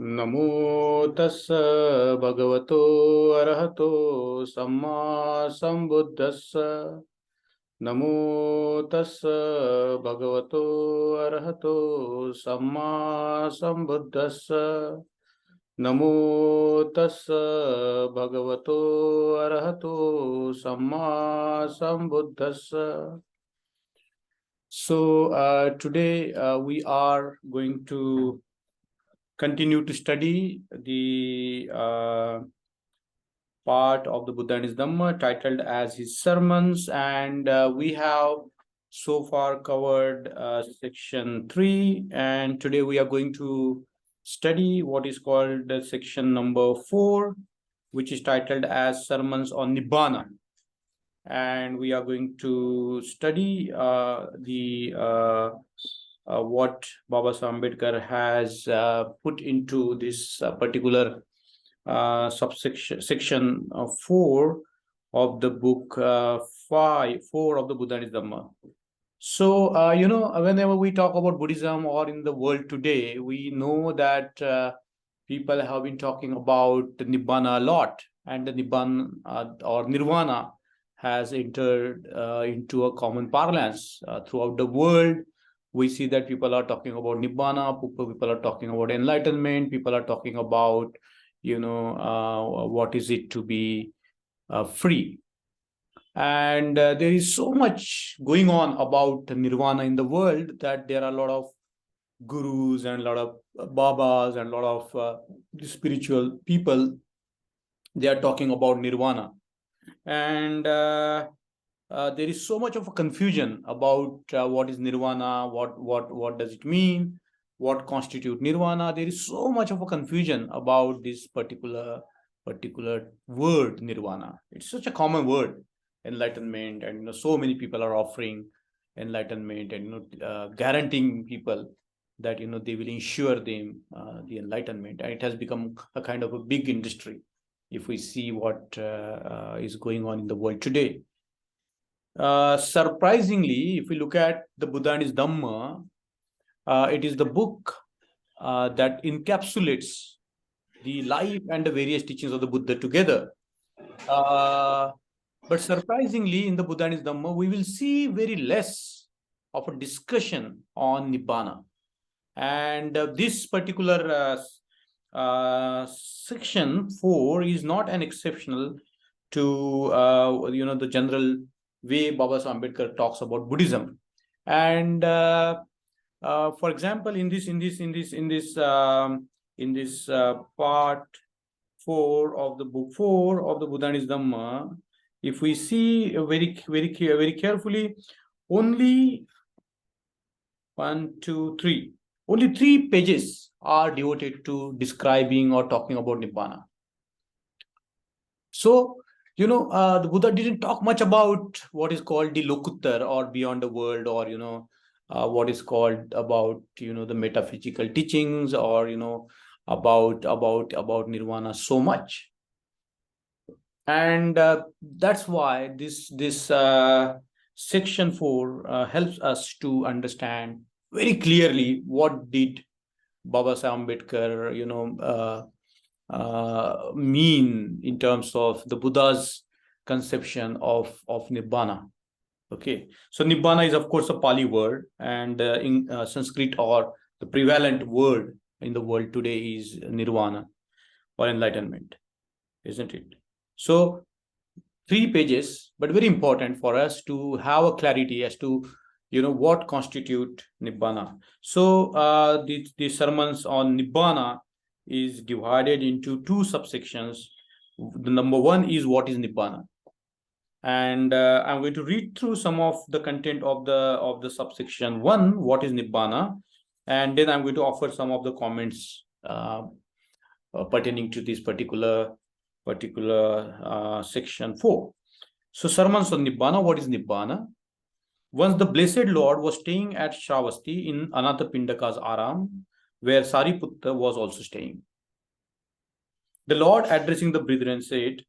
नमो तस्स भगवतो अरहतो सम्मा संबुद्धस्स नमो तस्स भगवतो अरहतो सम्मा संबुद्धस्स नमो तस्स भगवतो अरहतो सम्मा संबुद्धस्स. So today we are going to continue to study the part of the Buddha and his Dhamma titled as his sermons, and we have so far covered section 3, and today we are going to study what is called section number 4, which is titled as sermons on Nibbana. And we are going to study what Baba Ambedkar has put into this particular section 4 of the book 4 of the Buddha and his Dhamma. So, whenever we talk about Buddhism or in the world today, we know that people have been talking about the Nibbana a lot, and the Nibbana or Nirvana has entered into a common parlance throughout the world. We see that people are talking about Nibbana, people are talking about enlightenment, people are talking about, what is it to be free. And there is so much going on about Nirvana in the world that there are a lot of gurus and a lot of babas and a lot of spiritual people. They are talking about Nirvana. And there is so much of a confusion about what is Nirvana, what does it mean, what constitutes Nirvana. There is so much of a confusion about this particular word Nirvana. It's such a common word, enlightenment, and so many people are offering enlightenment and guaranteeing people that they will ensure them the enlightenment, and it has become a kind of a big industry if we see what is going on in the world today. Surprisingly, if we look at the Buddha and his Dhamma, it is the book that encapsulates the life and the various teachings of the Buddha together. But surprisingly, in the Buddha and his Dhamma, we will see very less of a discussion on Nibbana. And this particular section 4 is not an exceptional to the general way Baba Ambedkar talks about Buddhism. And for example, in this part 4 of the book 4 of the Buddha and his Dhamma, if we see very carefully, only 3 pages are devoted to describing or talking about Nibbana. So, the Buddha didn't talk much about what is called the Lokuttar or beyond the world, or, what is called about, the metaphysical teachings, or, about Nirvana so much. And that's why this section 4 helps us to understand very clearly what did Baba Ambedkar, mean in terms of the Buddha's conception of Nibbana. Okay, so Nibbana is of course a Pali word, and in Sanskrit, or the prevalent word in the world today is Nirvana or enlightenment, isn't it? So 3 pages, but very important for us to have a clarity as to what constitute Nibbana. So the sermons on Nibbana is divided into 2 subsections. The number 1 is what is Nibbana, and I'm going to read through some of the content of the subsection 1, what is Nibbana, and then I'm going to offer some of the comments pertaining to this particular section 4. So sermons on Nibbana. What is Nibbana? Once the Blessed Lord was staying at Shravasti in Anathapindaka's Aram, where Sariputta was also staying. The Lord, addressing the brethren, said,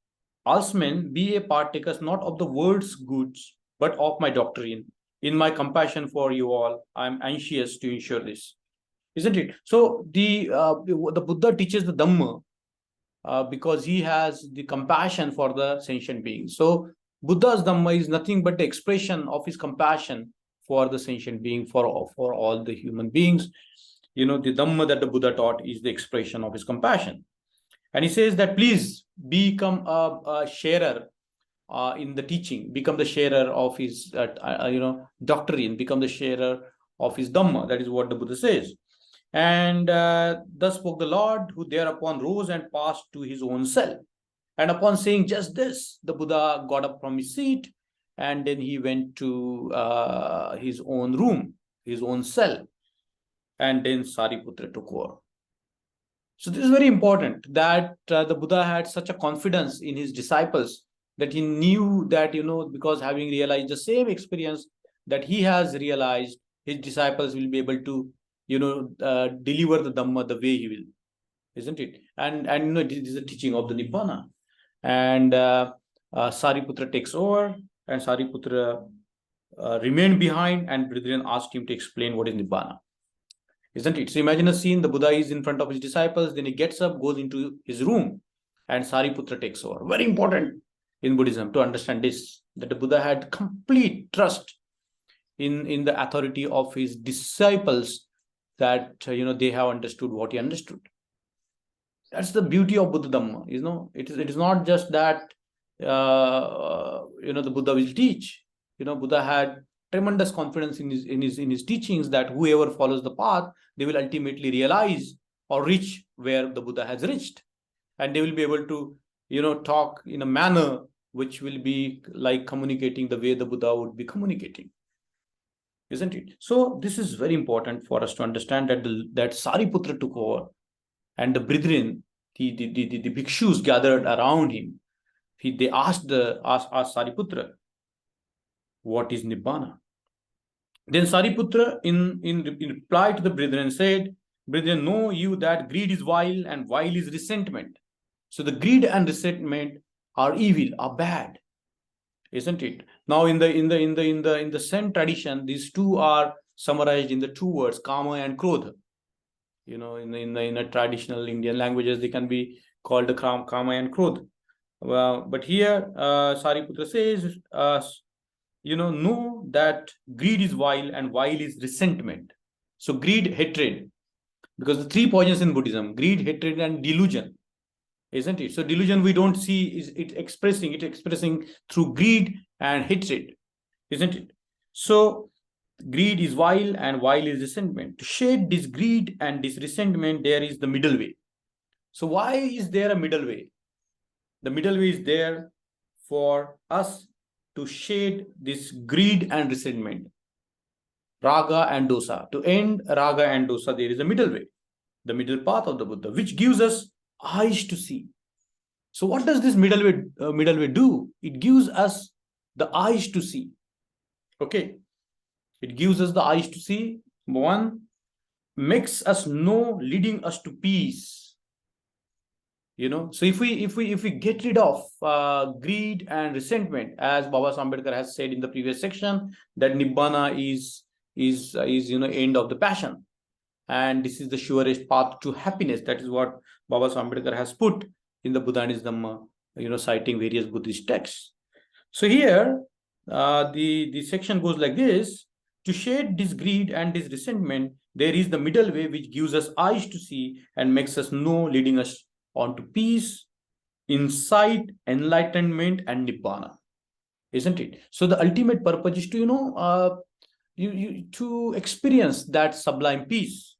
"Alsmen, be a partakers not of the world's goods, but of my doctrine. In my compassion for you all, I am anxious to ensure this. isn't it? So the Buddha teaches the Dhamma because he has the compassion for the sentient beings. So Buddha's Dhamma is nothing but the expression of his compassion for the sentient being, for all the human beings. The Dhamma that the Buddha taught is the expression of his compassion. And he says that please become a sharer in the teaching, become the sharer of his doctrine, become the sharer of his Dhamma. That is what the Buddha says. And thus spoke the Lord, who thereupon rose and passed to his own cell. And upon saying just this, the Buddha got up from his seat, and then he went to his own room, his own cell. And then Sariputra took over. So this is very important, that the Buddha had such a confidence in his disciples that he knew that, because having realized the same experience that he has realized, his disciples will be able to, deliver the Dhamma the way he will, isn't it? And it is the teaching of the Nibbana. And Sariputra takes over, and Sariputra remained behind, and brethren asked him to explain what is Nibbana. Isn't it? So imagine a scene, the Buddha is in front of his disciples, then he gets up, goes into his room, and Sariputra takes over. Very important in Buddhism to understand this, that the Buddha had complete trust in the authority of his disciples, that they have understood what he understood. That's the beauty of Buddha Dhamma. It is not just that the Buddha will teach. Buddha had tremendous confidence in his teachings, that whoever follows the path, they will ultimately realize or reach where the Buddha has reached, and they will be able to talk in a manner which will be like communicating the way the Buddha would be communicating, isn't it? So this is very important for us to understand, that Sariputra took over, and the brethren, the bhikshus gathered around him. They asked Sariputra, what is Nibbana? Then Sariputra, in reply to the brethren, said, brethren, know you that greed is vile, and vile is resentment. So the greed and resentment are evil, are bad, isn't it? Now in the Zen tradition, these two are summarized in the two words, kama and krodha. In a traditional Indian languages, they can be called the kama and krodha. But here Sariputra says, know that greed is vile, and vile is resentment. So greed, hatred, because the three poisons in Buddhism, greed, hatred, and delusion, isn't it? So delusion we don't see, is it expressing through greed and hatred, isn't it? So greed is vile, and vile is resentment. To shed this greed and this resentment, there is the middle way. So why is there a middle way? The middle way is there for us to shed this greed and resentment, raga and dosa. To end raga and dosa, there is a middle way, the middle path of the Buddha, which gives us eyes to see. So what does this middle way do? It gives us the eyes to see. Okay, it gives us the eyes to see. One, makes us know, leading us to peace. So if we get rid of greed and resentment, as Baba Ambedkar has said in the previous section, that Nibbana is end of the passion, and this is the surest path to happiness. That is what Baba Ambedkar has put in the Buddha and his Dhamma, citing various Buddhist texts. So here the section goes like this: to shed this greed and this resentment, there is the middle way, which gives us eyes to see and makes us know, leading us on to peace, insight, enlightenment, and Nibbana, isn't it? So the ultimate purpose is to to experience that sublime peace,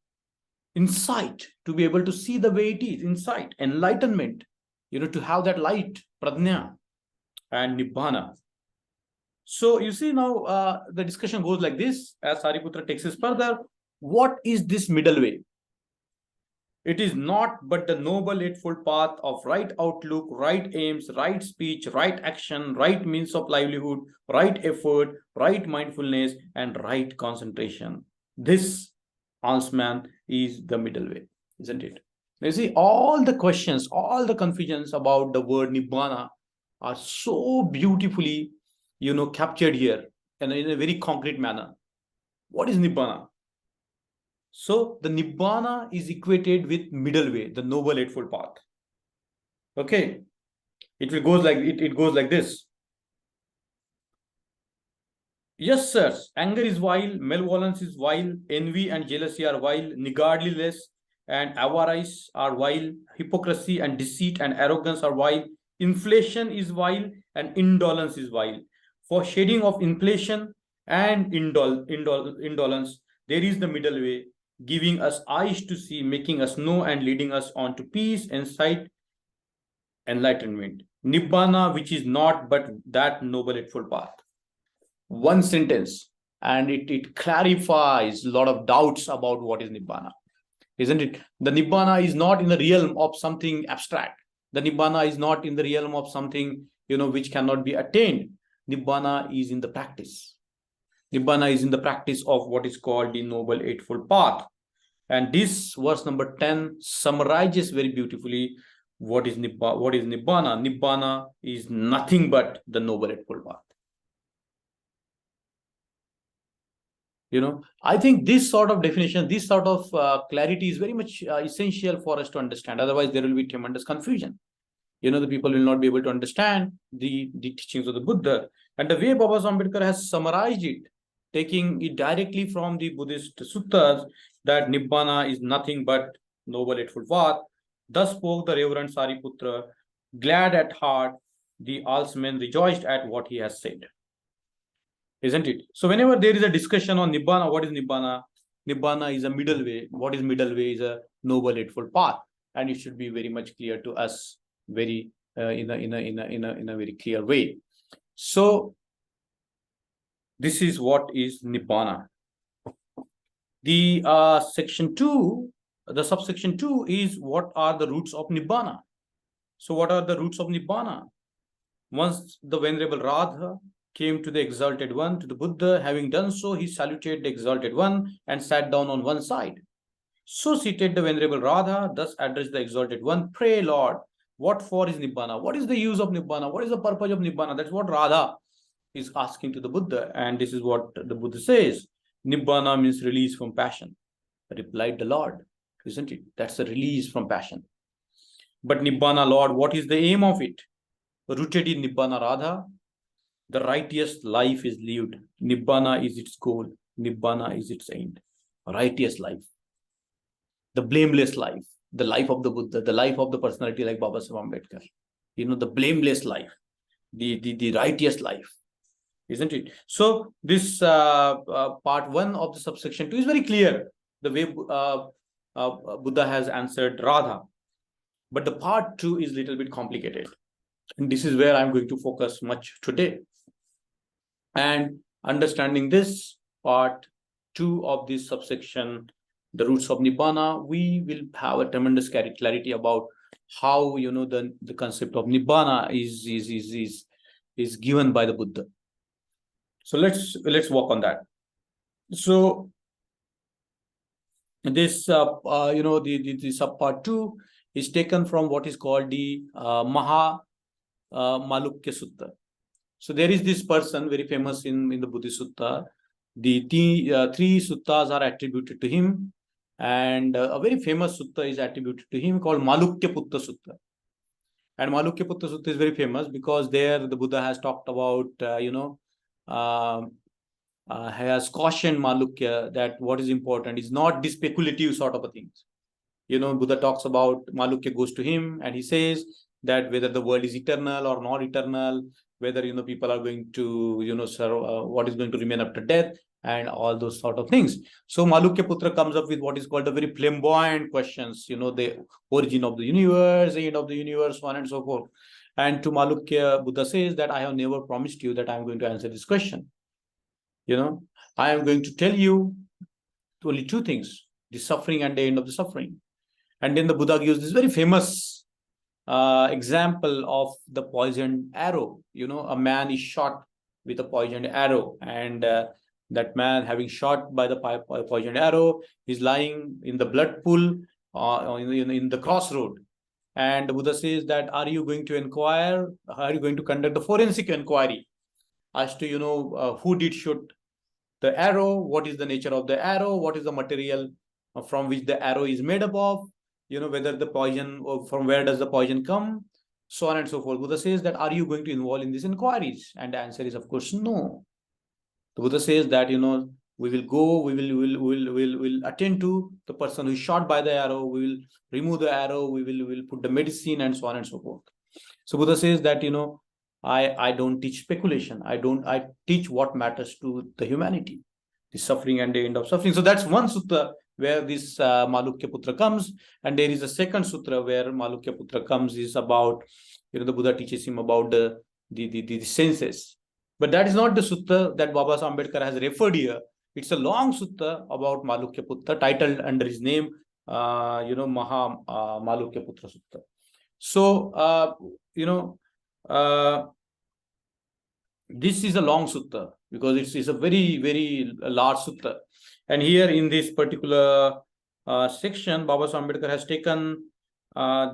insight, to be able to see the way it is, insight, enlightenment, to have that light, prajna, and Nibbana. So you see now the discussion goes like this, as Sariputra takes us further. What is this middle way? It is not but the noble eightfold path of right outlook, right aims, right speech, right action, right means of livelihood, right effort, right mindfulness, and right concentration. This, Ansman, is the middle way, isn't it? You see, all the questions, all the confusions about the word Nibbana are so beautifully, captured here and in a very concrete manner. What is Nibbana? So the Nibbana is equated with middle way, the noble eightfold path. Okay, it goes like it goes like this. Yes, sir. Anger is vile, malevolence is vile, envy and jealousy are vile, niggardliness and avarice are vile, hypocrisy and deceit and arrogance are vile, inflation is vile, and indolence is vile. For shading of inflation and indolence, there is the middle way, giving us eyes to see, making us know, and leading us on to peace, insight, enlightenment. Nibbana, which is not but that noble eightfold path. One sentence, and it clarifies a lot of doubts about what is Nibbana, isn't it? The Nibbana is not in the realm of something abstract. The Nibbana is not in the realm of something, which cannot be attained. Nibbana is in the practice. Nibbana is in the practice of what is called the Noble Eightfold Path. And this verse number 10 summarizes very beautifully what is Nibbana. What is Nibbana? Nibbana is nothing but the Noble Eightfold Path. I think this sort of definition, this sort of clarity is very much essential for us to understand. Otherwise, there will be tremendous confusion. The people will not be able to understand the teachings of the Buddha. And the way Baba Ambedkar has summarized it, taking it directly from the Buddhist suttas, that Nibbana is nothing but Noble Eightfold Path. Thus spoke the Reverend Sariputra, glad at heart, the Alsman rejoiced at what he has said. Isn't it? So whenever there is a discussion on Nibbana, what is Nibbana? Nibbana is a middle way. What is middle way? Is a Noble Eightfold Path, and it should be very much clear to us, very in a very clear way. So this is what is Nibbana. The section 2, the subsection 2 is what are the roots of Nibbana. So what are the roots of Nibbana? Once the Venerable Radha came to the Exalted One, to the Buddha. Having done so, he saluted the Exalted One and sat down on one side. So seated, the Venerable Radha thus addressed the Exalted One, pray Lord, what for is Nibbana? What is the use of Nibbana? What is the purpose of Nibbana? That's what Radha is asking to the Buddha. And this is what the Buddha says. Nibbana means release from passion. Replied the Lord, isn't it? That's the release from passion. But Nibbana, Lord, what is the aim of it? Rooted in Nibbana, Radha, the righteous life is lived. Nibbana is its goal. Nibbana is its end. Righteous life. The blameless life. The life of the Buddha. The life of the personality like Baba Saheb Ambedkar. The blameless life. The righteous life. Isn't it? So this part 1 of the subsection 2 is very clear. The way Buddha has answered Radha. But the part 2 is a little bit complicated. And this is where I'm going to focus much today. And understanding this part 2 of this subsection, the roots of Nibbana, we will have a tremendous clarity about how the concept of Nibbana is given by the Buddha. So let's work on that. So this the subpart 2 is taken from what is called the Maha Malukya Sutta. So there is this person very famous in the Buddhist Sutta. The 3 suttas are attributed to him, and a very famous sutta is attributed to him called Malukya Putta Sutta. And Malukya Putta Sutta is very famous because there the Buddha has talked about has cautioned Malukya that what is important is not the speculative sort of a things. Buddha talks about Malukya goes to him and he says that whether the world is eternal or not eternal, whether people are going to serve, what is going to remain after death, and all those sort of things. So Malukya Putra comes up with what is called the very flamboyant questions, the origin of the universe, end of the universe, so on and so forth. And to Malukya, Buddha says that I have never promised you that I am going to answer this question. I am going to tell you only 2 things, the suffering and the end of the suffering. And then the Buddha gives this very famous example of the poisoned arrow. A man is shot with a poisoned arrow, and that man, having shot by the poisoned arrow, is lying in the blood pool in the crossroad. And the Buddha says that, are you going to inquire? Are you going to conduct the forensic inquiry as to who did shoot the arrow? What is the nature of the arrow? What is the material from which the arrow is made up of, whether the poison, or from where does the poison come, so on and so forth. Buddha says that, are you going to involve in these inquiries? And the answer is, of course, no. The Buddha says that, we will go, we will attend to the person who is shot by the arrow, we will remove the arrow, we will put the medicine, and so on and so forth. So Buddha says that, I don't teach speculation. I teach what matters to the humanity, the suffering and the end of suffering. So that's one sutta where this Malukya Putra comes. And there is a second sutra where Malukya Putra comes, is about, the Buddha teaches him about the senses. But that is not the sutta that Baba Ambedkar has referred here. It's a long sutta about Malukya Putra, titled under his name, Maha Malukya Putra Sutta. So, this is a long sutta because it's a very, very large sutta. And here in this particular section, Baba Ambedkar has taken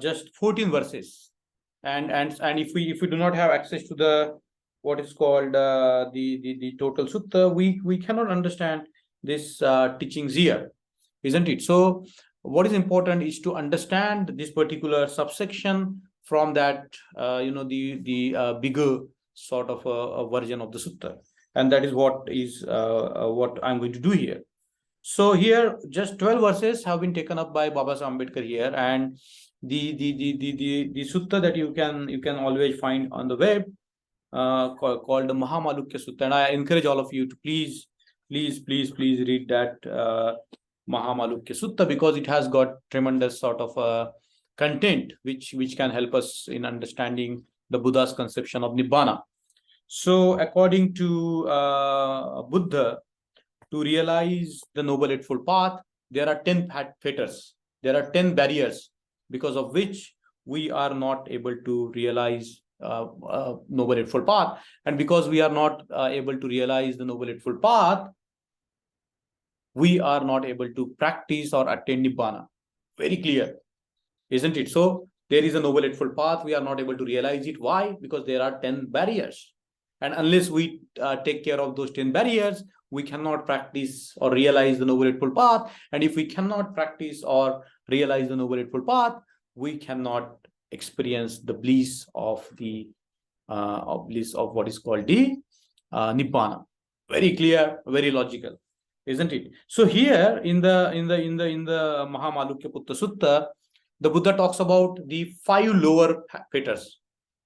just 14 verses. And if we do not have access to the what is called the total sutta, we cannot understand this teachings here, isn't it? So what is important is to understand this particular subsection from that the bigger sort of a version of the sutta, and that is what I'm going to do here. So here just 12 verses have been taken up by Baba Ambedkar here, and the sutta that you can always find on the web, called the Mahamalukya Sutta. And I encourage all of you to please read that Mahamalukya Sutta, because it has got tremendous sort of content which can help us in understanding the Buddha's conception of Nibbana. So according to Buddha, to realize the Noble Eightfold Path, there are 10 fetters, there are 10 barriers, because of which we are not able to realize Noble Eightfold Path. And because we are not able to realize the Noble Eightfold Path, we are not able to practice or attain Nibbana. Very clear, isn't it? So there is a Noble Eightfold Path, we are not able to realize it. Why? Because there are 10 barriers. And unless we take care of those 10 barriers, we cannot practice or realize the Noble Eightfold Path. And if we cannot practice or realize the Noble Eightfold Path, we cannot experience the bliss of what is called the Nibbana. Very clear, very logical, isn't it? So here in the Mahamalukya Putra Sutta, the Buddha talks about the 5 lower fetters.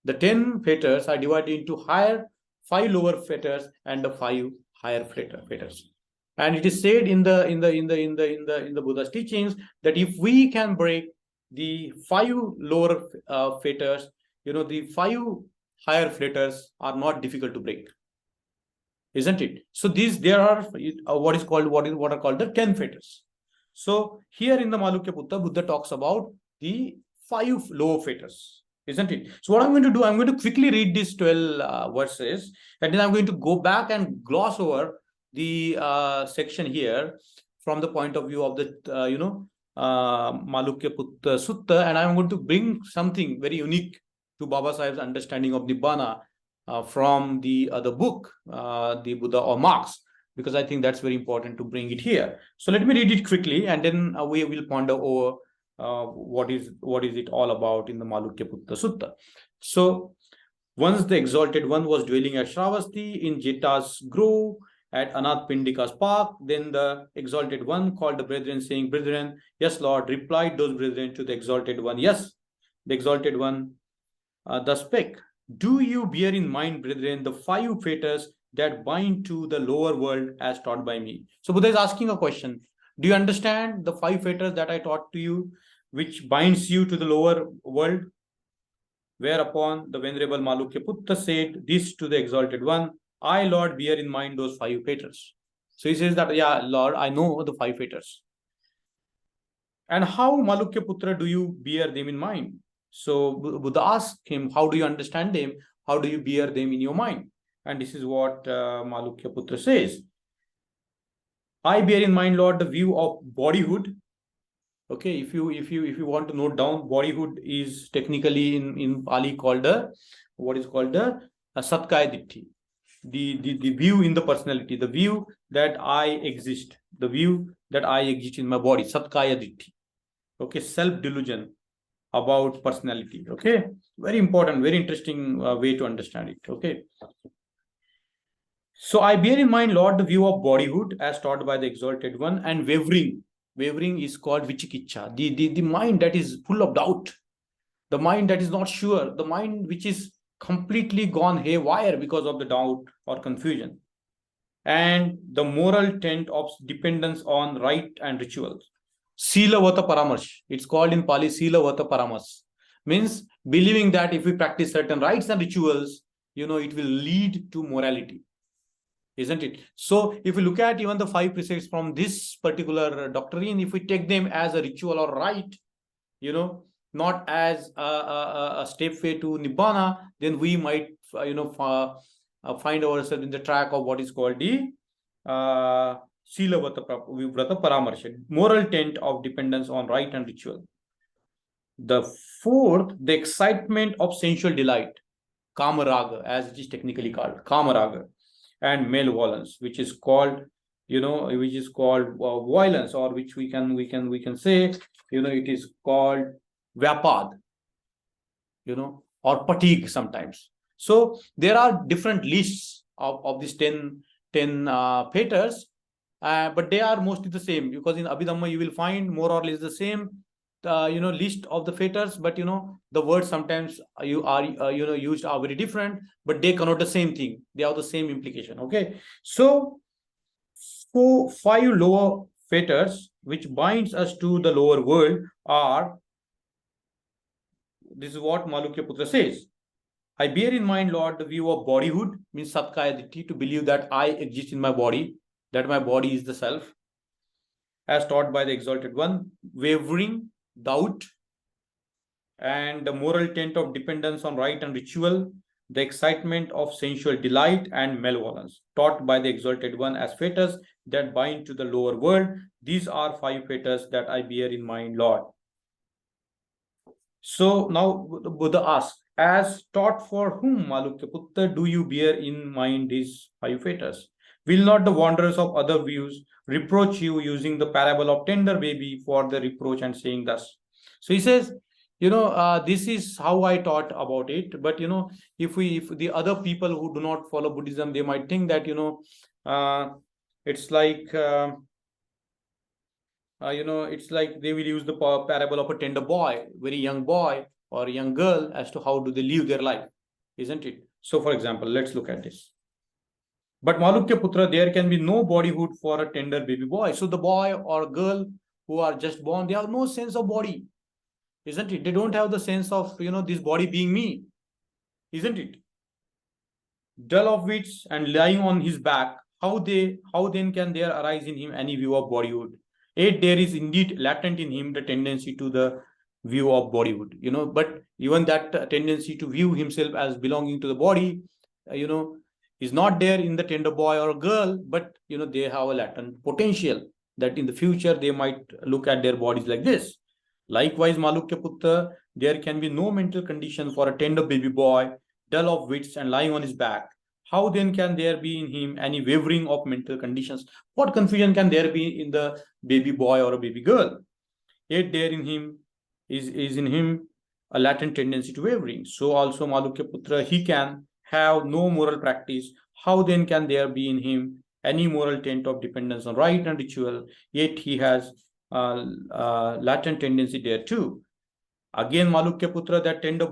The 10 fetters are divided into 5 lower fetters and the 5 higher fetters. And it is said in the Buddha's teachings that if we can break the 5 lower fetters, the 5 higher fetters are not difficult to break, isn't it? So there are what are called the 10 fetters. So here in the Malukya Putra, Buddha talks about the 5 lower fetters, isn't it? So what I'm going to do, I'm going to quickly read these 12 verses, and then I'm going to go back and gloss over the section here from the point of view of the Malukya Putra Sutta, and I'm going to bring something very unique to Baba Sahib's understanding of Nibbana from the other book, the Buddha or Marx, because I think that's very important to bring it here. So let me read it quickly, and then we will ponder over what is it all about in the Malukya Putra Sutta. So once the Exalted One was dwelling at Shravasti in Jeta's grove at Anath Pindika's park. Then the Exalted One called the brethren, saying, "Brethren, yes, Lord," replied those brethren to the Exalted One. Yes, the Exalted One thus spake, "Do you bear in mind, brethren, the 5 fetters that bind to the lower world as taught by me?" So Buddha is asking a question. Do you understand the 5 fetters that I taught to you, which binds you to the lower world? Whereupon the Venerable Malukya Putra said this to the Exalted One, "I, Lord, bear in mind those 5 fetters." So he says that, yeah, Lord, I know the 5 fetters. And how, Malukya Putra, do you bear them in mind? So Buddha asked him, how do you understand them? How do you bear them in your mind? And this is what Malukya Putra says. "I bear in mind, Lord, the view of bodyhood." Okay, if you want to note down, bodyhood is technically in Pali called what is called the Satkaya Ditti. the view in the personality, the view that I exist, the view that I exist in my body, satkaya ditti. Okay, self-delusion about personality. Okay, very important, very interesting way to understand it. Okay. So I bear in mind, Lord, the view of bodyhood as taught by the Exalted One, and wavering. Wavering is called vichikicha, the mind that is full of doubt, the mind that is not sure, the mind which is completely gone haywire because of the doubt or confusion, and the moral tent of dependence on rite and rituals. Sila vata paramarsh. It's called in Pali Sila vata paramas. Means believing that if we practice certain rites and rituals, it will lead to morality. Isn't it? So if we look at even the 5 precepts from this particular doctrine, if we take them as a ritual or rite, not as a stepway to Nibbana, then we might, find ourselves in the track of what is called the Sila Vrata Paramarsha, moral tent of dependence on rite and ritual. The fourth, the excitement of sensual delight, Kamaraga, as it is technically called, Kamaraga, and malevolence, which is called, violence, or which we can say, it is called vyapad, or fatigue sometimes. So there are different lists of these 10 fetters, but they are mostly the same, because in Abhidhamma you will find more or less the same list of the fetters, but the words sometimes used are very different, but they connote the same thing, they have the same implication. Okay, so 5 lower fetters which binds us to the lower world are, this is what Malukya Putra says: I bear in mind, Lord, the view of bodyhood, means satkaya ditti, to believe that I exist in my body, that my body is the self, as taught by the Exalted One, wavering, doubt, and the moral tent of dependence on rite and ritual, the excitement of sensual delight and malevolence, taught by the Exalted One as fetters that bind to the lower world. These are 5 fetters that I bear in mind, Lord. So now the Buddha asks, as taught for whom, Malukya Putra, do you bear in mind these 5 fetters? Will not the wanderers of other views reproach you, using the parable of tender baby for the reproach and saying thus? So he says, this is how I taught about it. But, if the other people who do not follow Buddhism, they might think that, it's like, it's like they will use the parable of a tender boy, very young boy or young girl, as to how do they live their life, isn't it? So, for example, let's look at this. But Malukya Putra, there can be no bodyhood for a tender baby boy. So the boy or girl who are just born, they have no sense of body, isn't it? They don't have the sense of, this body being me, isn't it? Dull of wits and lying on his back, how then can there arise in him any view of bodyhood? Yet there is indeed latent in him the tendency to the view of bodyhood, but even that tendency to view himself as belonging to the body, is not there in the tender boy or girl, but they have a latent potential that in the future they might look at their bodies like this. Likewise, Malukya Putra, there can be no mental condition for a tender baby boy, dull of wits and lying on his back. How then can there be in him any wavering of mental conditions? What confusion can there be in the baby boy or a baby girl? Yet there in him is in him a latent tendency to wavering. So also Malukya Putra, he can have no moral practice. How then can there be in him any moral tent of dependence on rite and ritual? Yet he has latent tendency there too. Again, Malukya Putra, that tender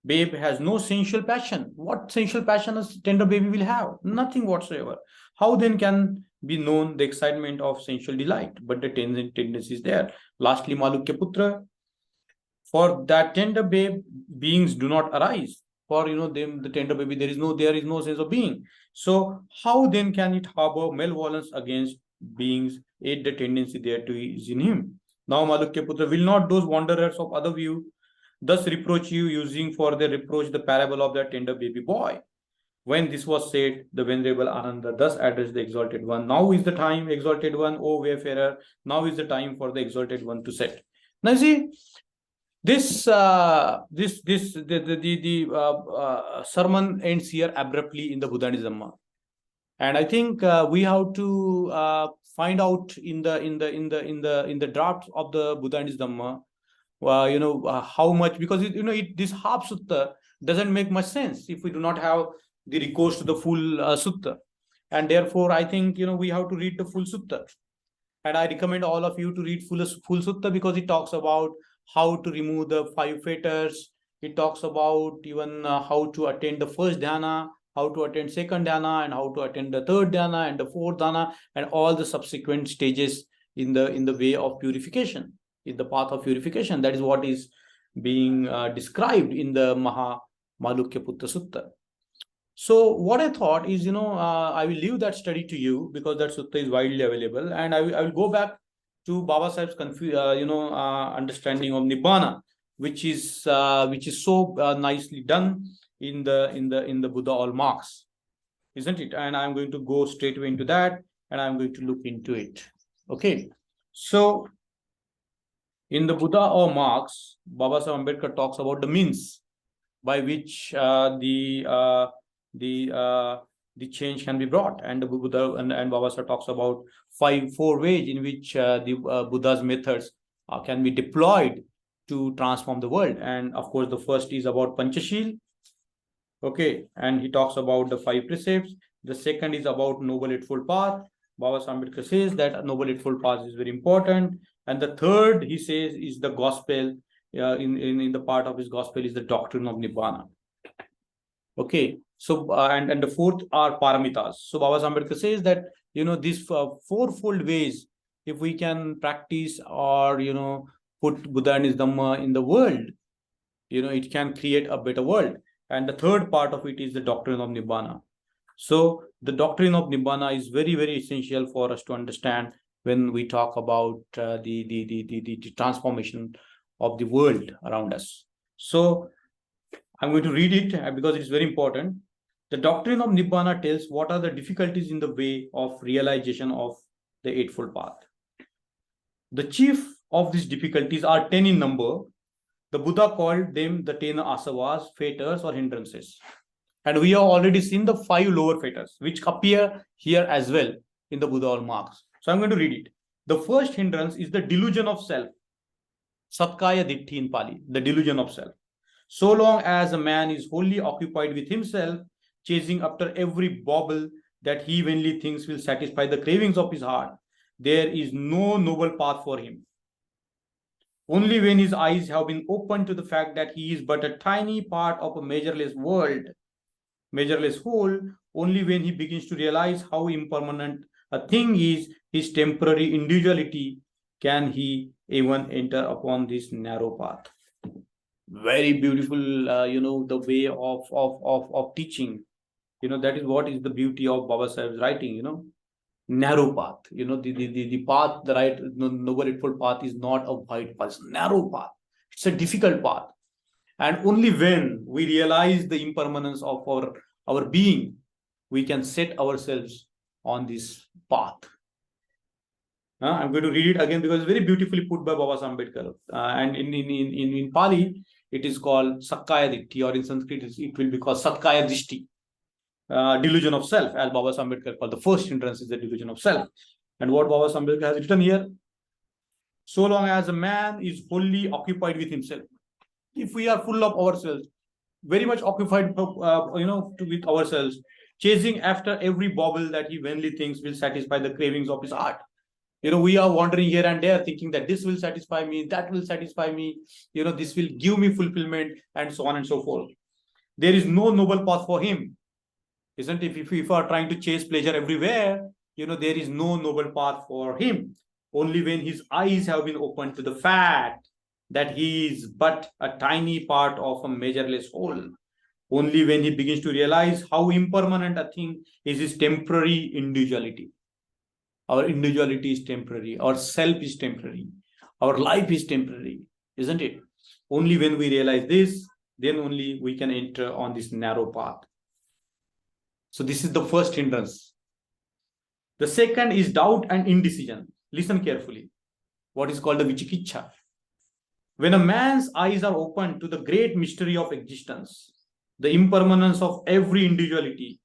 babe has no sensual passion. What sensual passion a tender baby will have? Nothing whatsoever. How then can be known the excitement of sensual delight? But the tendency is there. Lastly, Malukya Putra, for that tender babe, beings do not arise. For the tender baby, there is no sense of being. So how then can it harbor malevolence against beings? Yet the tendency there too is in him. Now, Malukya Putra, will not those wanderers of other view thus reproach you, using for their reproach the parable of that tender baby boy? When this was said, the Venerable Ananda thus addressed the Exalted One. Now is the time, Exalted One, O wayfarer, now is the time for the Exalted One to set. Now see, This sermon ends here abruptly in the Buddha's Dhamma, and I think we have to find out in the draft of the Buddha's Dhamma, how much, because this half sutta doesn't make much sense if we do not have the recourse to the full sutta, and therefore I think we have to read the full sutta. And I recommend all of you to read full sutta, because it talks about how to remove the 5 fetters. It talks about even how to attain the first dhyana, how to attain second dhyana, and how to attain the third dhyana and the fourth dhyana, and all the subsequent stages in the way of purification, in the path of purification. That is what is being described in the Malukya Putta Sutta. So what I thought is, I will leave that study to you, because that sutta is widely available, and I will go back to Baba Sahib's understanding of Nibbana, which is so nicely done in the Buddha all marks, isn't it? And I'm going to go straight away into that, and I'm going to look into it. Okay, so in the Buddha all marks, Baba Sahib Ambedkar talks about the means by which the change can be brought, and the Buddha and Baba Sahib talks about 4 ways in which the Buddha's methods can be deployed to transform the world. And of course, the first is about Panchashil. Okay, and he talks about the 5 precepts. The second is about Noble Eightfold Path. Baba Sahib Ambedkar says that Noble Eightfold Path is very important. And the third, he says, is the gospel. In the part of his gospel is the doctrine of Nibbana. Okay, so and the fourth are paramitas. So Baba Sahib Ambedkar says that these fourfold ways, if we can practice or put Buddha and his Dhamma in the world, it can create a better world. And the third part of it is the doctrine of Nibbana. So the doctrine of Nibbana is very, very essential for us to understand when we talk about the transformation of the world around us. So I'm going to read it because it's very important. The doctrine of Nibbana tells what are the difficulties in the way of realization of the Eightfold Path. The chief of these difficulties are 10 in number. The Buddha called them the 10 asavas, fetters or hindrances. And we have already seen the 5 lower fetters, which appear here as well in the Buddha all marks. So I'm going to read it. The first hindrance is the delusion of self. Satkaya Ditti in Pali, the delusion of self. So long as a man is wholly occupied with himself, chasing after every bauble that he vainly thinks will satisfy the cravings of his heart, there is no noble path for him. Only when his eyes have been opened to the fact that he is but a tiny part of a measureless world, measureless whole, only when he begins to realize how impermanent a thing is, his temporary individuality, can he even enter upon this narrow path. Very beautiful, the way of teaching. That is what is the beauty of Baba Sahib's writing. Narrow path. The path, the right Noble Eightfold Path is not a wide path, it's a narrow path. It's a difficult path. And only when we realize the impermanence of our being, we can set ourselves on this path. I'm going to read it again because it's very beautifully put by Baba Sahib Ambedkar. And in Pali, it is called Sakkaya Ditti, or in Sanskrit, it will be called Satkaya Dishti. Delusion of self, as Baba Sahib Ambedkar called. The first hindrance is the delusion of self. And what Baba Sahib Ambedkar has written here, so long as a man is wholly occupied with himself, if we are full of ourselves, very much occupied, with ourselves, chasing after every bauble that he vainly thinks will satisfy the cravings of his heart. We are wandering here and there, thinking that this will satisfy me, that will satisfy me, this will give me fulfillment, and so on and so forth. There is no noble path for him, isn't it? If we are trying to chase pleasure everywhere, there is no noble path for him. Only when his eyes have been opened to the fact that he is but a tiny part of a measureless whole, only when he begins to realize how impermanent a thing is his temporary individuality. Our individuality is temporary, our self is temporary, our life is temporary, isn't it? Only when we realize this, then only we can enter on this narrow path. So this is the first hindrance. The second is doubt and indecision. Listen carefully. What is called the vichikicha. When a man's eyes are open to the great mystery of existence, the impermanence of every individuality,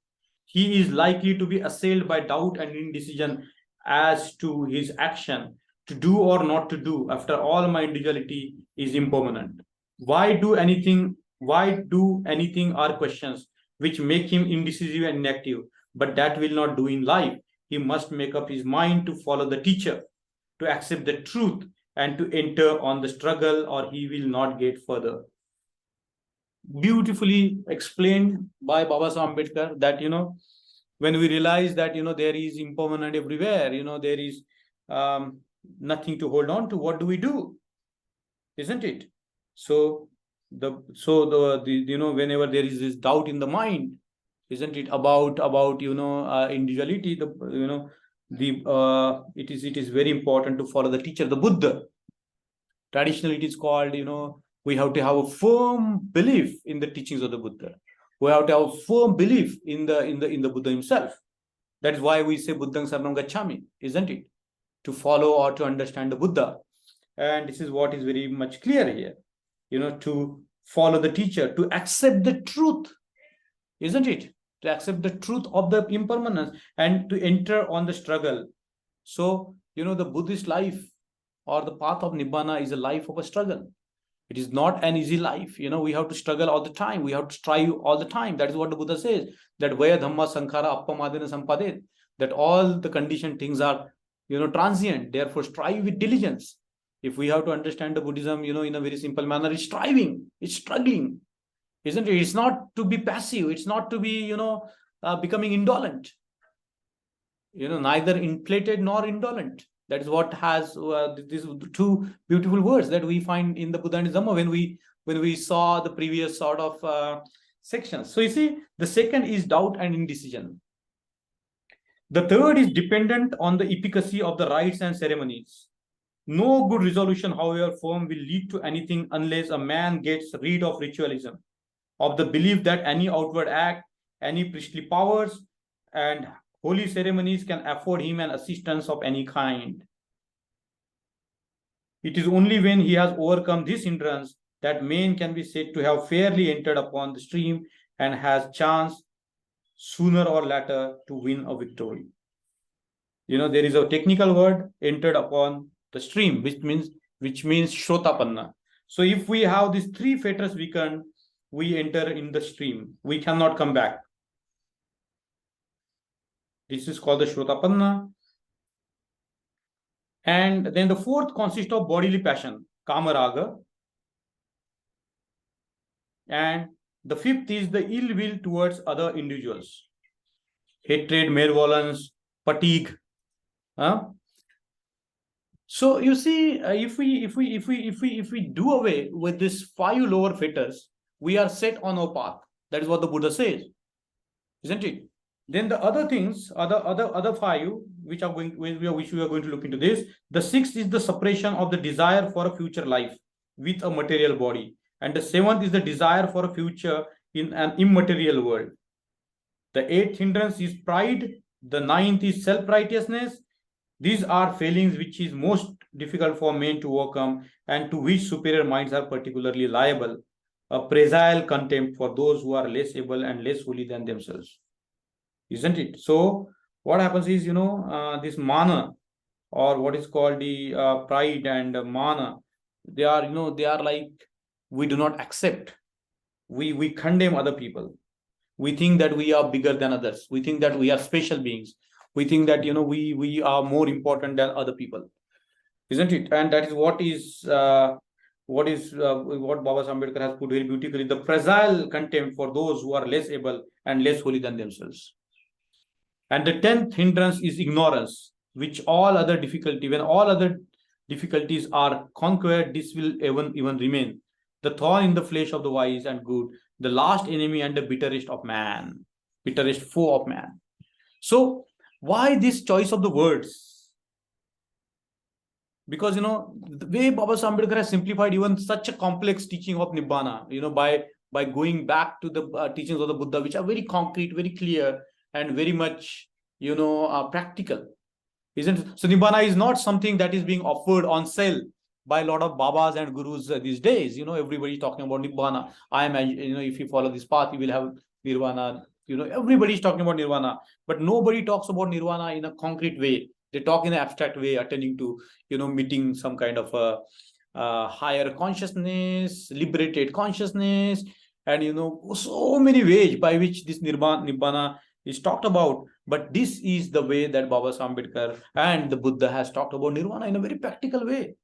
he is likely to be assailed by doubt and indecision as to his action, to do or not to do. After all, my individuality is impermanent. Why do anything? Why do anything are questions which make him indecisive and inactive, but that will not do in life. He must make up his mind to follow the teacher, to accept the truth, and to enter on the struggle, or he will not get further. Beautifully explained by Baba Sahib Ambedkar that, when we realize that, there is impermanent everywhere, there is nothing to hold on to, what do we do? Isn't it? So whenever there is this doubt in the mind, isn't it, about individuality, it is very important to follow the teacher, the Buddha. Traditionally it is called, we have to have a firm belief in the teachings of the Buddha. We have to have a firm belief in the Buddha himself. That is why we say Buddhang Saranam Gacchami, isn't it? To follow or to understand the Buddha. And this is what is very much clear here, to follow the teacher, to accept the truth, isn't it? To accept the truth of the impermanence and to enter on the struggle. So, the Buddhist life or the path of Nibbana is a life of a struggle. It is not an easy life. We have to struggle all the time. We have to strive all the time. That is what the Buddha says, that Vaya Dhamma Sankhara Appamadena Sampadet, that all the conditioned things are, transient. Therefore, strive with diligence. If we have to understand the Buddhism, in a very simple manner, it's striving, it's struggling, isn't it? It's not to be passive. It's not to be, becoming indolent. Neither inflated nor indolent. That is what has these two beautiful words that we find in the Buddha and Dhamma when we saw the previous sort of sections. So you see, the second is doubt and indecision. The third is dependent on the efficacy of the rites and ceremonies. No good resolution, however firm, will lead to anything unless a man gets rid of ritualism, of the belief that any outward act, any priestly powers, and holy ceremonies can afford him an assistance of any kind. It is only when he has overcome this hindrance that man can be said to have fairly entered upon the stream and has chance sooner or later to win a victory. There is a technical word, entered upon the stream, which means Shrotapanna. So if we have these three fetters weakened, we enter in the stream. We cannot come back. This is called the Shrotapanna. And then the fourth consists of bodily passion, Kamaraga. And the fifth is the ill will towards other individuals, hatred, malevolence, fatigue. So you see, if we do away with these five lower fetters, we are set on our path. That is what the Buddha says, isn't it? Then the other things, other five, which we are going to look into this. The sixth is the suppression of the desire for a future life with a material body, and the seventh is the desire for a future in an immaterial world. The eighth hindrance is pride. The ninth is self-righteousness. These are failings which is most difficult for men to overcome and to which superior minds are particularly liable. A presile contempt for those who are less able and less holy than themselves. Isn't it? So what happens is, this mana, or what is called the pride and mana, they are like, we do not accept. We condemn other people. We think that we are bigger than others. We think that we are special beings. We think that, we are more important than other people. Isn't it? And that is what Baba Ambedkar has put very beautifully, the presile contempt for those who are less able and less holy than themselves. And the 10th hindrance is ignorance, when all other difficulties are conquered, this will even remain. The thorn in the flesh of the wise and good, the last enemy and the bitterest of man, bitterest foe of man. So why this choice of the words? Because, the way Baba Ambedkar has simplified even such a complex teaching of Nibbana, by going back to the teachings of the Buddha, which are very concrete, very clear, and very much, practical, isn't it? So Nibbana is not something that is being offered on sale by a lot of babas and gurus these days. Everybody talking about Nibbana. I imagine, if you follow this path, you will have Nirvana. Everybody's talking about Nirvana, but nobody talks about Nirvana in a concrete way. They talk in an abstract way, attending to, meeting some kind of a higher consciousness, liberated consciousness, and so many ways by which this Nibbana is talked about. But this is the way that Baba Ambedkar and the Buddha has talked about Nirvana in a very practical way.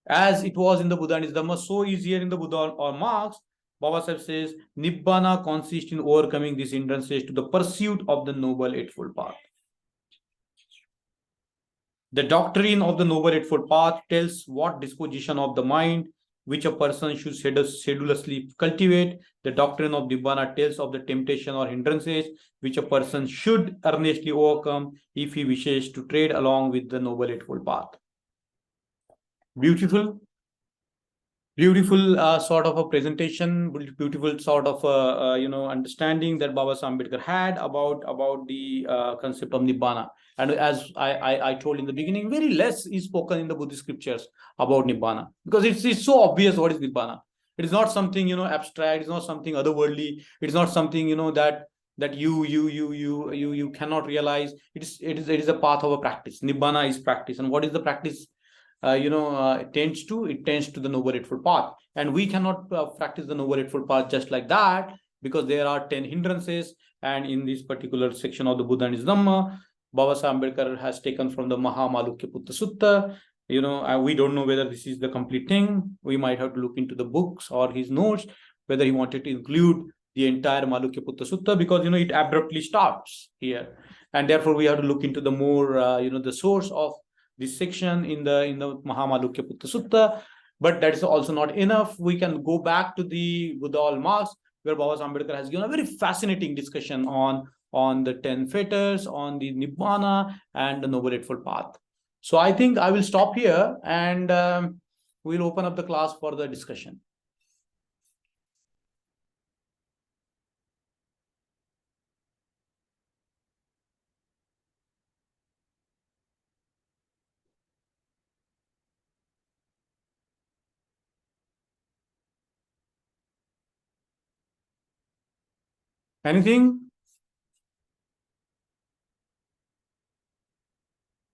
As it was in the Buddha and his Dhamma, so is here in the Buddha or Marx. Baba Sahib says, Nibbana consists in overcoming these hindrances to the pursuit of the Noble Eightfold Path. The doctrine of the Noble Eightfold Path tells what disposition of the mind which a person should sedulously cultivate. The doctrine of Nibbana tells of the temptation or hindrances which a person should earnestly overcome if he wishes to trade along with the Noble Eightfold Path. Beautiful sort of a presentation, beautiful sort of understanding that Baba Ambedkar had about the concept of Nibbana. And as I told in the beginning, very less is spoken in the Buddhist scriptures about Nibbana, because it's so obvious what is Nibbana. It is not something abstract. It's not something otherworldly. It is not something that you cannot realize. It is a path of a practice. Nibbana is practice. And what is the practice? It tends to the Noble Eightfold Path, and we cannot practice the Noble Eightfold Path just like that, because there are 10 hindrances. And in this particular section of the Buddha and his Dhamma, Baba Ambedkar has taken from the Mahamalukya Putta Sutta. We don't know whether this is the complete thing. We might have to look into the books or his notes whether he wanted to include the entire Malukya Putta Sutta, because it abruptly stops here, and therefore we have to look into the more the source of this section in the Mahamalukya Putta Sutta. But that is also not enough. We can go back to the Buddha or Marx, where Baba Ambedkar has given a very fascinating discussion on the 10 fetters, on the Nibbana and the Noble Eightfold Path. So I think I will stop here, and we'll open up the class for the discussion. Anything?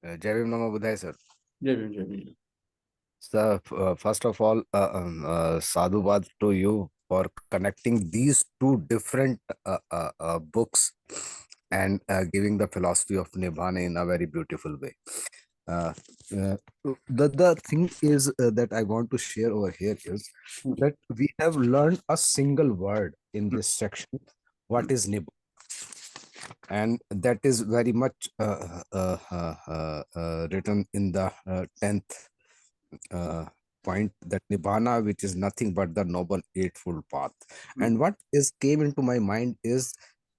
Jai Bhim Namo Buddhaya, sir. Jai Bhim, Jai Bhim. So, first of all, sadhubad to you for connecting these two different books and giving the philosophy of Nibbana in a very beautiful way. The thing is that I want to share over here is that we have learned a single word in this section. What is Nibbana? And that is very much written in the 10th point, that Nibbana, which is nothing but the Noble Eightfold Path. And what is came into my mind is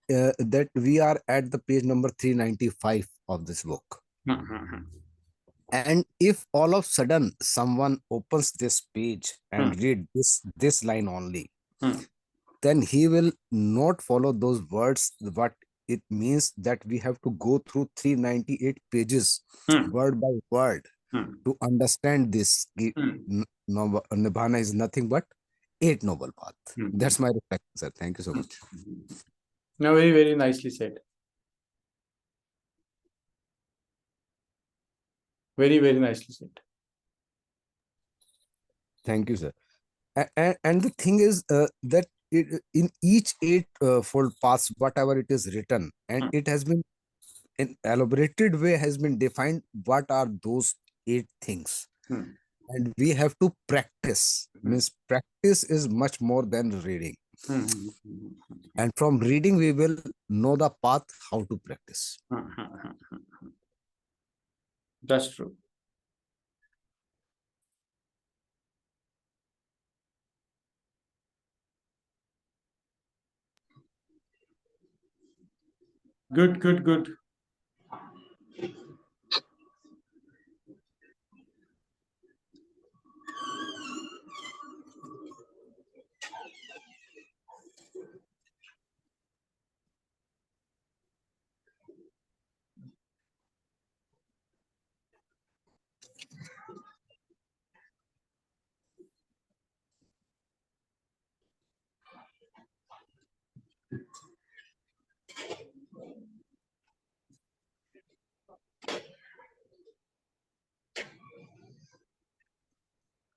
that we are at the page number 395 of this book. And if all of a sudden someone opens this page and read this line only, then he will not follow those words. What it means that we have to go through 398 pages word by word to understand this. Nibbana is nothing but 8 noble path. That's my reflection, sir. Thank you so much. No, very, very nicely said. Very, very nicely said. Thank you, sir. And the thing is that in each 8-fold paths, whatever it is written, and it has been in elaborated way has been defined what are those 8 things. And we have to practice. Means practice is much more than reading. And from reading we will know the path how to practice. That's true. Good, good, good.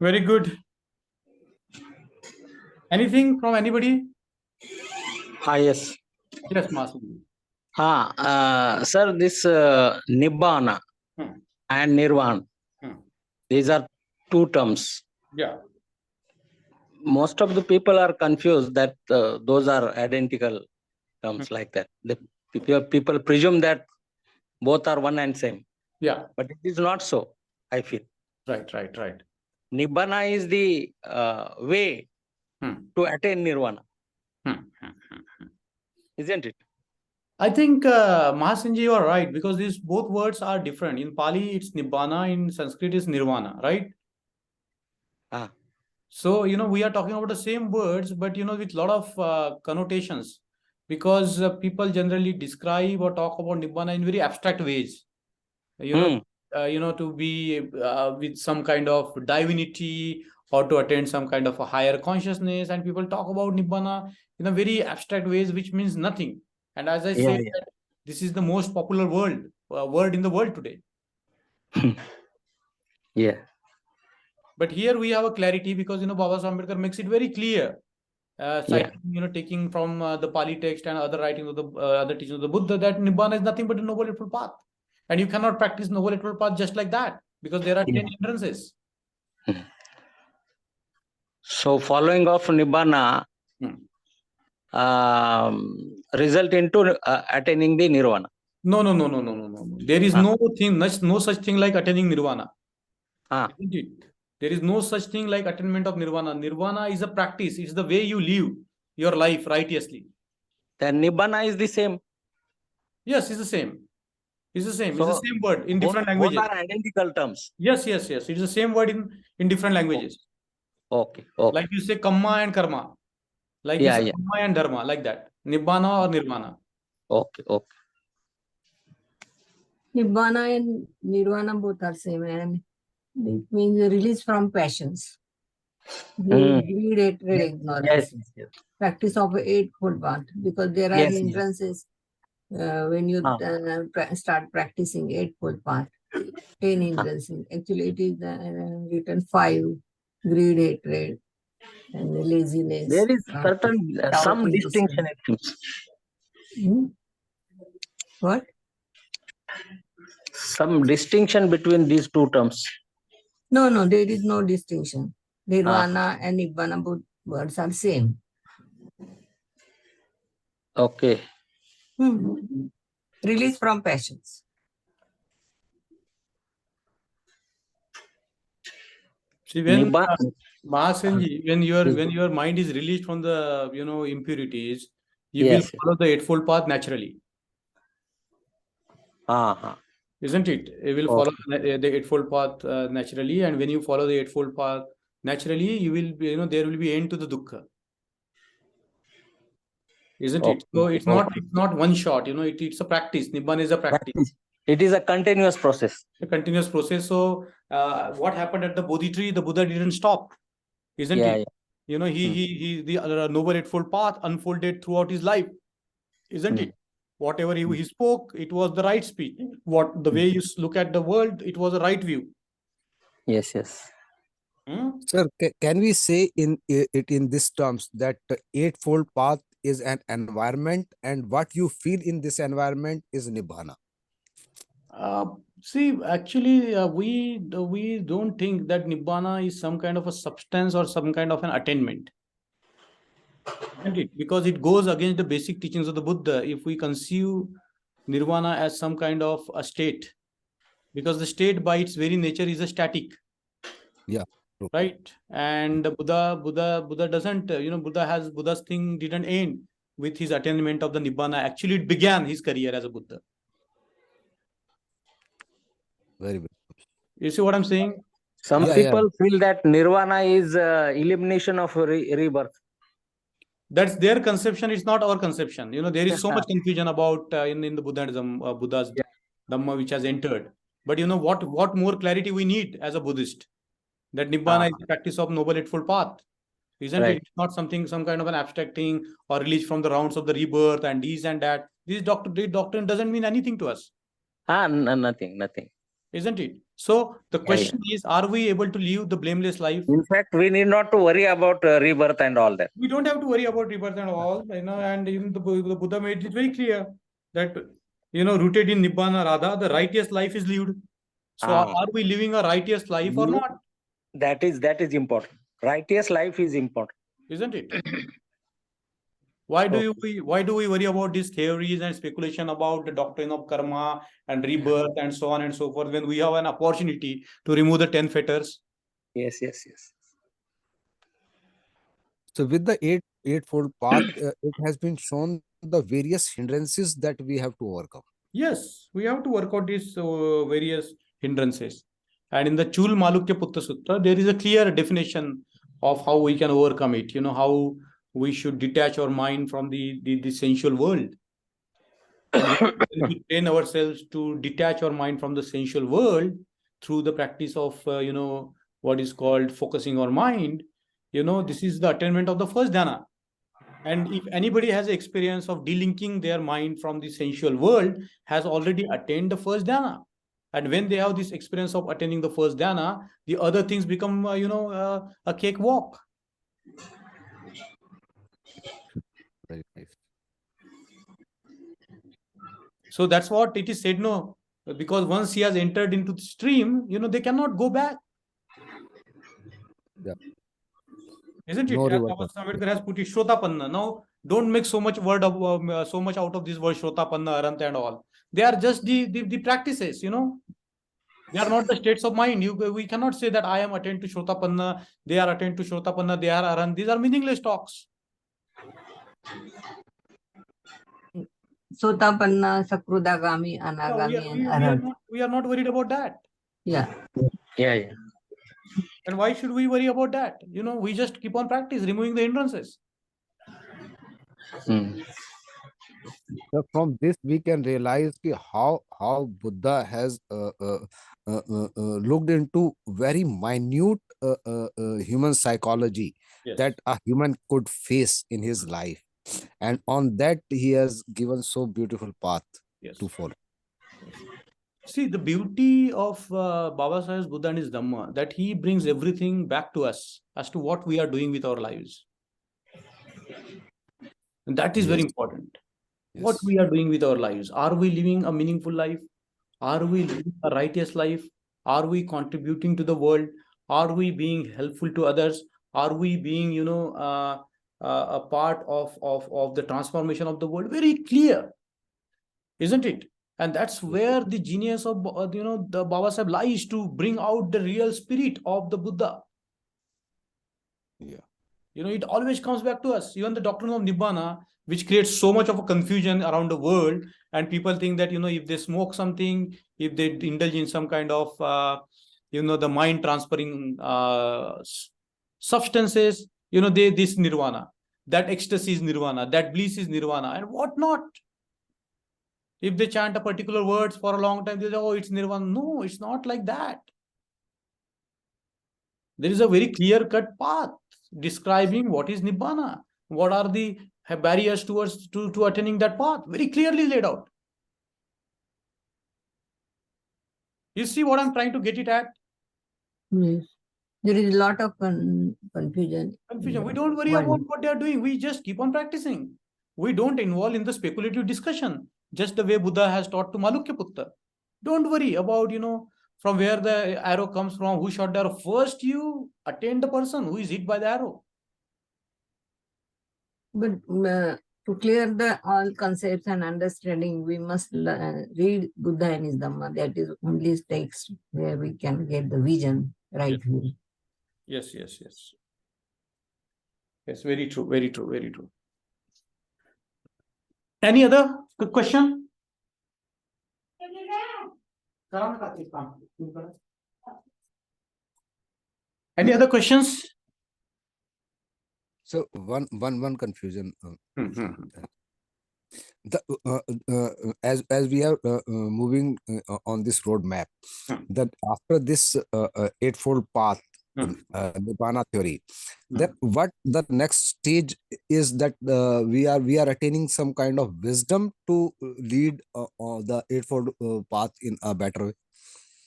Very good. Anything from anybody? Yes. Yes, Master. Sir, this Nibbana Hmm. and Nirvana, these are two terms. Yeah. Most of the people are confused that those are identical terms like that. The people presume that both are one and same. Yeah. But it is not so, I feel. Right. Nibbana is the way to attain Nirvana. Isn't it? I think Mahasanji, you are right, because these both words are different. In Pali, it's Nibbana. In Sanskrit, it's Nirvana, right? So, we are talking about the same words, but, with a lot of connotations, because people generally describe or talk about Nibbana in very abstract ways. To be with some kind of divinity or to attain some kind of a higher consciousness. And people talk about Nibbana in a very abstract ways, which means nothing. And as I said, this is the most popular word in the world today. Yeah. But here we have a clarity because, Baba Ambedkar makes it very clear, citing, taking from the Pali text and other writings of the other teachings of the Buddha, that Nibbana is nothing but a noble eightfold path. And you cannot practice noble eightfold path just like that, because there are 10 hindrances. So following of Nibbana result into attaining the Nirvana. No. There is no such thing like attaining Nirvana. Isn't it? There is no such thing like attainment of Nirvana. Nirvana is a practice. It's the way you live your life righteously. Then Nibbana is the same. Yes, it's the same. It's the same. So it's the same word in different languages. Both are identical terms. Yes. It's the same word in different languages. Okay. Like you say kamma and karma. Like you say kamma and dharma. Like that. Nibbana or nirvana. Okay. Nibbana and nirvana both are same, and it means release from passions. Greed, hatred, ignorance. Yes. Practice of eightfold path, because there are hindrances when you start practicing eightfold path. 10 hindrances. Actually, it is written 5: greed, hatred, and laziness. There is some distinction. What? Some distinction between these two terms. No, there is no distinction. Nirvana and Nibbana, both words are same. Okay. Release from passions. See, when Mahasanji, when your mind is released from the impurities, you will follow the eightfold path naturally. Isn't it? You will follow the eightfold path naturally, and when you follow the eightfold path naturally, you will be, there will be end to the dukkha. Isn't it? So it's not one shot. It's a practice. Nibbana is a practice. It is a continuous process. A continuous process. So what happened at the Bodhi tree? The Buddha didn't stop. Isn't it? He the noble eightfold path unfolded throughout his life. Isn't it? Whatever he spoke, it was the right speech. The way you look at the world, it was a right view. Yes. Sir, can we say in this terms that the eightfold path is an environment, and what you feel in this environment is Nibbana? See, actually, we don't think that Nibbana is some kind of a substance or some kind of an attainment. Because it goes against the basic teachings of the Buddha if we conceive Nirvana as some kind of a state, because the state by its very nature is a static. Yeah. Right. And the Buddha doesn't, Buddha's thing didn't end with his attainment of the Nibbana. Actually, it began his career as a Buddha. Very good. You see what I'm saying? Some people feel that Nirvana is elimination of rebirth. That's their conception. It's not our conception. There is so much confusion about in the Buddhism, Buddha's Dhamma, which has entered. But what more clarity we need as a Buddhist? That Nibbana is the practice of noble eightfold path. Isn't it? It's not some kind of an abstract thing or release from the rounds of the rebirth and these and that. This doctrine doesn't mean anything to us. Nothing. Isn't it? So the Yeah, question is, are we able to live the blameless life? In fact, we need not to worry about rebirth and all that. We don't have to worry about rebirth and all, and even the Buddha made it very clear that, rooted in Nibbana Radha, the righteous life is lived. So are we living a righteous life or not? That is important. Righteous life is important. Isn't it? Why do we worry about these theories and speculation about the doctrine of karma and rebirth and so on and so forth when we have an opportunity to remove the 10 fetters? Yes. So with the eightfold path, it has been shown the various hindrances that we have to overcome. Yes, we have to work out these various hindrances. And in the Chul Malukya Putta Sutta, there is a clear definition of how we can overcome it. How we should detach our mind from the sensual world. And when we train ourselves to detach our mind from the sensual world through the practice of, what is called focusing our mind, this is the attainment of the first dhyana. And if anybody has experience of delinking their mind from the sensual world, has already attained the first dhyana. And when they have this experience of attaining the first dhyana, the other things become, a cakewalk. Very nice. So that's what it is said, no, because once he has entered into the stream, they cannot go back. Yeah. Isn't it? No As reversal. Ambedkar has put it, Shrotapanna. Now, don't make so much so much out of this word Shrotapanna, Aranta and all. They are just the practices, They are not the states of mind. We cannot say that I am attained to Shrotapanna, they are attained to Shrotapanna, they are Arant. These are meaningless talks. Sotapanna, Sakrudagami, Anagami, and Arhat. We are not worried about that. Yeah. And why should we worry about that? We just keep on practice, removing the hindrances. So from this we can realize how Buddha has looked into very minute human psychology that a human could face in his life, and on that he has given so beautiful path to follow. See, the beauty of Baba Sahib's Buddha and his Dhamma, that he brings everything back to us as to what we are doing with our lives. And that is very important. What we are doing with our lives. Are we living a meaningful life? Are we living a righteous life? Are we contributing to the world? Are we being helpful to others? Are we being, a part of the transformation of the world? Very clear, isn't it? And that's where the genius of, the Baba Sahib lies, to bring out the real spirit of the Buddha. Yeah. It always comes back to us. Even the doctrine of Nibbana, which creates so much of a confusion around the world, and people think that, if they smoke something, if they indulge in some kind of, the mind transferring substances, this nirvana, that ecstasy is nirvana, that bliss is nirvana, and whatnot. If they chant a particular words for a long time, they say, oh, it's nirvana. No, it's not like that. There is a very clear-cut path describing what is Nibbana, what are the barriers towards to attaining that path, very clearly laid out. You see what I'm trying to get it at? Yes. There is a lot of confusion. We don't worry about what they are doing. We just keep on practicing. We don't involve in the speculative discussion, just the way Buddha has taught to Malukya Putta. Don't worry about, from where the arrow comes from, who shot the arrow. First, you attain the person who is hit by the arrow. But to clear the all concepts and understanding, we must read Buddha and his Dhamma. That is only text where we can get the vision, right view. Yes. Yes, very true, very true, very true. Any other question? Any other questions? So one confusion. As we are moving on this roadmap, that after this eightfold path, Nibbana theory, that what the next stage is, that we are attaining some kind of wisdom to lead the eightfold path in a better way.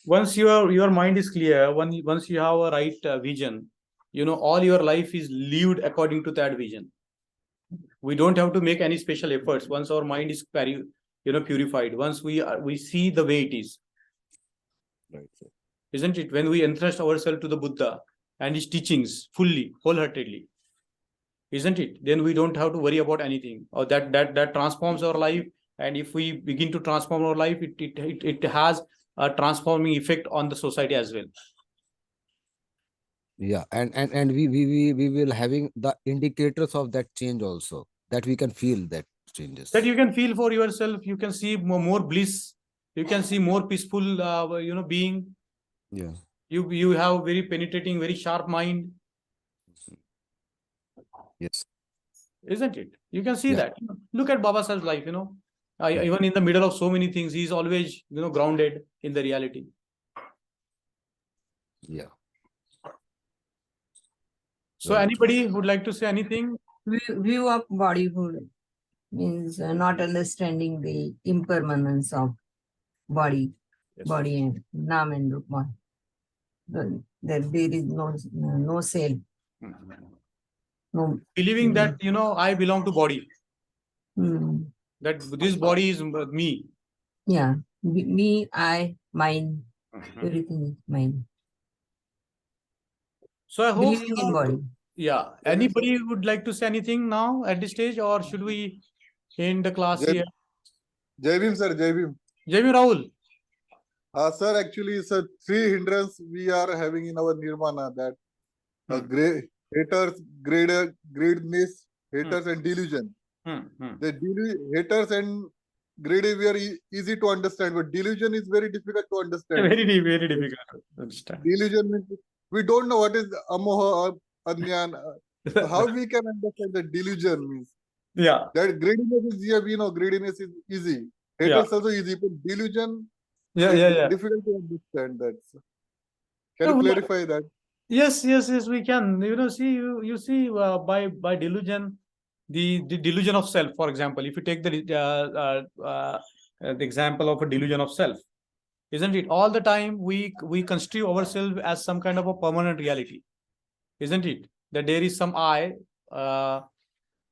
once your mind is clear, once you have a right vision, all your life is lived according to that vision. We don't have to make any special efforts once our mind is purified. Once we see the way it is, Right, sir. isn't it? When we entrust ourselves to the Buddha and his teachings fully, wholeheartedly, isn't it? Then we don't have to worry about anything, or that transforms our life. And if we begin to transform our life, it has a transforming effect on the society as well. Yeah, and we will having the indicators of that change also, that we can feel that changes. That you can feel for yourself. You can see more bliss. You can see more peaceful, being. Yeah. You have very penetrating, very sharp mind, Yes. isn't it? You can see Yeah. that. Look at Baba Sahib's life. Yeah. Even in the middle of so many things, he's always grounded in the reality. Yeah. So Right. anybody would like to say anything? View of bodyhood means not understanding the impermanence of body, Yes. body and Nam and Rupa. That there is no self, no. Believing that I belong to body. Mm, That this body is me. yeah, me, I, mine, everything is mine. So I hope. Believing in body. Yeah. Anybody would like to say anything now at this stage, or should we end the class here? Jai Bhim, sir. Jai Bhim. Jai Bhim, Rahul. Sir, actually, sir, 3 hindrance we are having in our nirvana, that haters, greediness, haters, and delusion. The haters and greedy we are easy to understand, but delusion is very difficult to understand. Very difficult to understand. Delusion means we don't know what is amoha or anyan. So how we can understand the delusion means? Yeah. That greediness is, yeah, we know greediness is easy. Haters also easy, but delusion Yeah. difficult to understand that. Can you clarify that? Yes, we can. See, you see, by delusion, the delusion of self, for example, if you take the example of a delusion of self, isn't it? All the time we construe ourselves as some kind of a permanent reality, isn't it? That there is some I,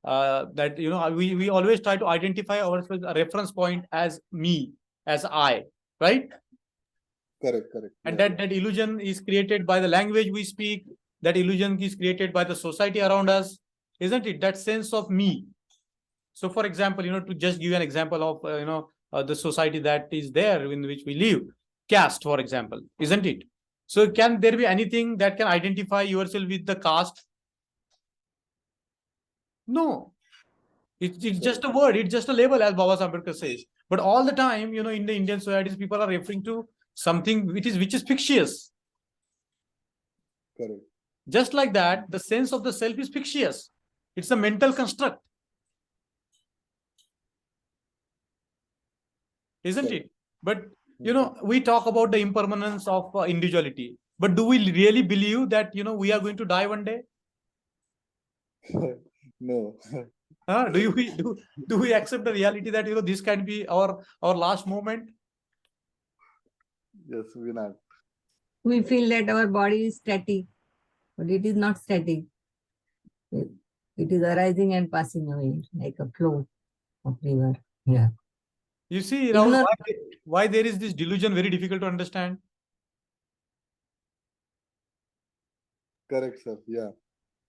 that we always try to identify ourselves, a reference point as me, as I, right? Correct. And Yeah. that illusion is created by the language we speak. That illusion is created by the society around us, isn't it? That sense of me. So, for example, to just give you an example of the society that is there in which we live, caste, for example, isn't it? So, can there be anything that can identify yourself with the caste? No. It's just a word. It's just a label, as Baba Ambedkar says. But all the time, in the Indian societies, people are referring to something which is fictitious. Correct. Just like that, the sense of the self is fictitious. It's a mental construct. Isn't it? But, we talk about the impermanence of individuality. But do we really believe that, we are going to die one day? No. Do we accept the reality that, this can be our last moment? Yes, we not. We feel that our body is static, but it is not static. It is arising and passing away like a flow of river. Yeah. You see, Rahul, why there is this delusion very difficult to understand? Correct, sir. Yeah.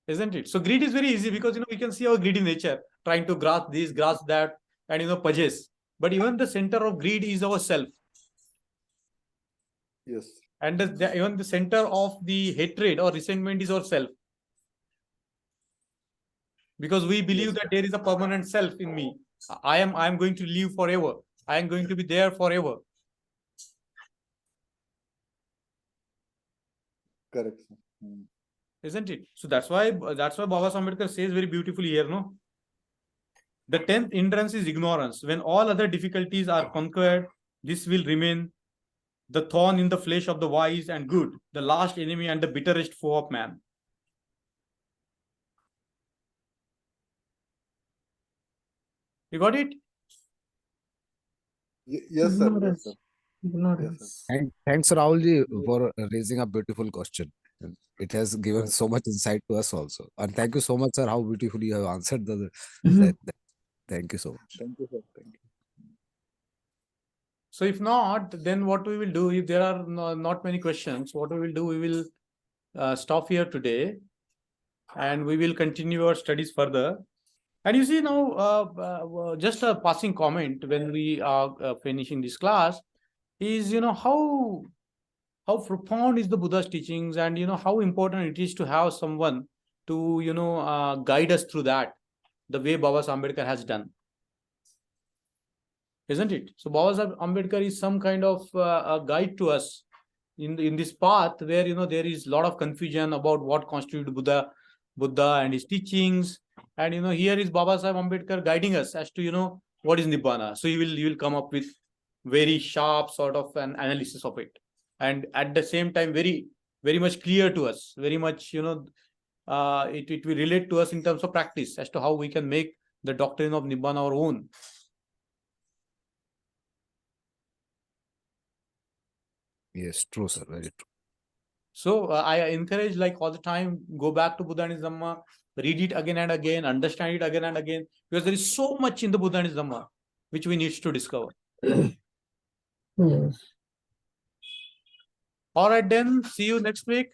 Isn't it? So greed is very easy because we can see our greedy nature trying to grasp this, grasp that, and purchase. But even the center of greed is our self. Yes. And even the center of the hatred or resentment is our self. Because we believe that there is a permanent self in me. I am going to live forever. I am going to be there forever. Correct, sir. Isn't it? So that's why Baba Ambedkar says very beautifully here, no? The 10th hindrance is ignorance. When all other difficulties are conquered, this will remain the thorn in the flesh of the wise and good, the last enemy and the bitterest foe of man. You got it? Yes, sir. Yes, sir. ignorance. And thanks, Rahulji, for raising a beautiful question. And it has given so much insight to us also. And thank you so much, sir, how beautifully you have answered that. Thank you so much. Thank you, sir. Thank you. So if not, then what we will do, if there are not many questions, what we will do, we will stop here today and we will continue our studies further. And you see now, just a passing comment when we are finishing this class is, how profound is the Buddha's teachings, and, how important it is to have someone to, guide us through that, the way Baba Ambedkar has done. Isn't it? So Baba Ambedkar is some kind of a guide to us in this path where, there is a lot of confusion about what constitutes Buddha and his teachings. And, here is Baba Sahib Ambedkar guiding us as to, what is Nibbana. So you will come up with very sharp sort of an analysis of it. And at the same time, very, very much clear to us, very much, it will relate to us in terms of practice as to how we can make the doctrine of Nibbana our own. Yes, true, sir. Very true. So I encourage, like, all the time, go back to Buddha and his Dhamma, read it again and again, understand it again and again, because there is so much in the Buddha and his Dhamma which we need to discover. Yes. All right, then. See you next week.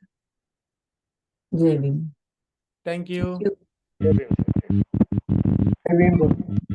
Jai Bhim. Thank you. Thank you.